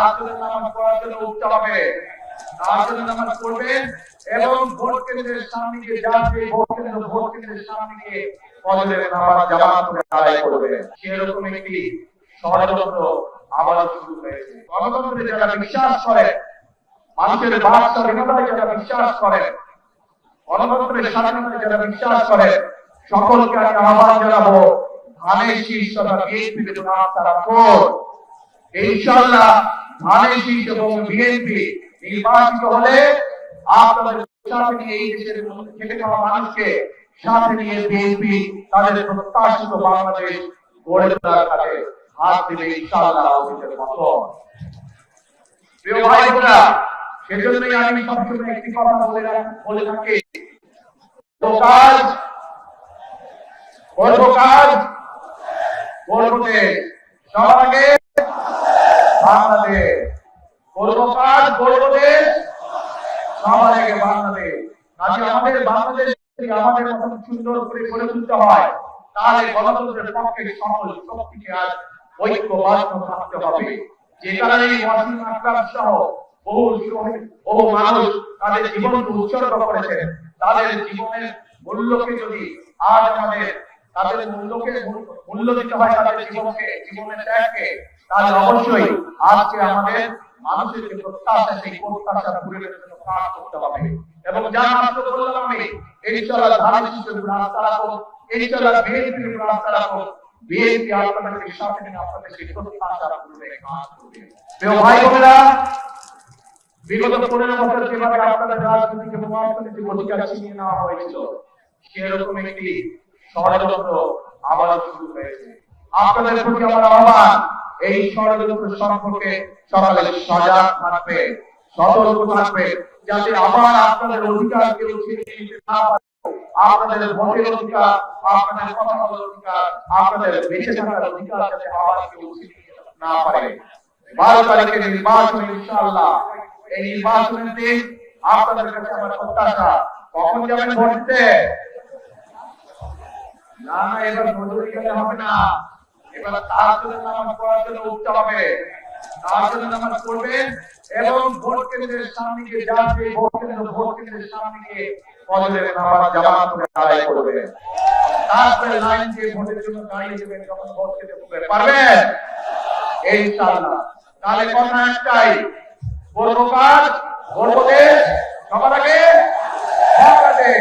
তাহাজ্জুদের নামাজ পড়ার জন্য উঠতে হবে। তাহাজ্জুদের নামাজ পড়বেন এবং ভোট কেন্দ্রের সামনে গিয়ে যাবে, ভোট কেন্দ্রের সামনে গিয়ে ফজরের নামাজ জামাত করে আদায় করবেন। সেরকম একটি ষড়যন্ত্র আবারও শুরু হয়েছে। গণতন্ত্রে যারা বিশ্বাস করে, মানুষের বাক স্বাধীনতায় যারা বিশ্বাস করে, গণতন্ত্রের স্বাধীনতায় যারা বিশ্বাস করে, সকলকে আমি আহ্বান জানাবো, ধানের শীষ তথা বিএনপি ইনশাআল্লাহ ধানের শীষ এবং বিএনপি নির্বাচিত হলে আপনাদের সাথে নিয়ে এই দেশের খেটে খাওয়া মানুষকে সাথে নিয়ে বিএনপি তাদের প্রত্যাশিত বাংলাদেশ গড়ে তোলার কাজে হাত দেবে ইনশাআল্লাহ। আমাদের মত প্রিয় ভাই বোনেরা, সেজন্যই আমি সবসময় একটি কথা বলে থাকি, করব দেশ, সবার আগে বাংলাদেশ। করব কাজ, করব দেশ, সবার আগে বাংলাদেশ। কাজে আমাদের বাংলাদেশ আমাদের মতন সুন্দর করে গড়ে তুলতে হয়, তাহলে গণতন্ত্রের পক্ষে সকল শক্তিকে আজ ঐক্যবদ্ধ থাকতে হবে। যে কারণে ওয়াসিম আকরাম সহ বহু মানুষ তাদের জীবনকে উৎসর্গ করেছেন। তাদের জীবনের মূল্যকে যদি আজ আমাদের তাদের মূল্য দিতে হয়, তাদের জীবনের ত্যাগকে, তাহলে অবশ্যই আজকে আমাদের মানুষের যে প্রত্যাশা, সেই প্রত্যাশা পূরণের জন্য কাজ করতে হবে। এবং যা মাত্র বললাম আমি, ইনশাআল্লাহ ধানের শীষের রাস্তা রাখো, ইনশাআল্লাহ বিএনপির রাস্তা রাখো, বিএনপি আপনাদের সাথে নিয়ে আপনাদের সেই প্রত্যাশা পূরণে কাজ করবে। প্রিয় ভাই বোনেরা, বিগত 15 বছর যেভাবে আপনাদের রাজনৈতিক এবং অর্থনৈতিক অধিকার ছিনিয়ে নেওয়া হয়েছিল, সেরকম একটি ষড়যন্ত্র আবারও শুরু হয়েছে। আপনাদের প্রতি আমার আহ্বান, এই ষড়যন্ত্র সম্পর্কে সকালে সজাগ থাকবে, সতর্ক থাকবে, যাতে আবার আপনাদের অধিকার কেউ ছিনিয়ে নিতে না পারে। আপনাদের ভোটের অধিকার, আপনাদের কথা বলার অধিকার, আপনাদের বেঁচে থাকার অধিকার যাতে আবার কেউ ছিনিয়ে না পারে। 12 তারিখের নির্বাচন ইনশাআল্লাহ, এই নির্বাচনের দিন আপনাদের কাছে আমার প্রত্যাশা, কখন যাবেন ভোট দিতে? না, এবার মজুরি গেলে হবে না, এবার তাহাজ্জুদের নামাজ পড়ার জন্য উঠতে হবে। তাহাজ্জুদের নামাজ পড়বেন এবং ভোট কেন্দ্রের সামনে গিয়ে যাবে, ভোট কেন্দ্রের সামনে গিয়ে ফজরের নামাজ জামাত করে আদায় করবেন। তারপরে লাইন দিয়ে ভোটের জন্য দাঁড়িয়ে যাবেন, যখন ভোট কেন্দ্রে ঢুকবেন। পারবেন ইনশাআল্লাহ। তাহলে কথা একটাই, করব কাজ, করব দেশ, সবার আগে বাংলাদেশ।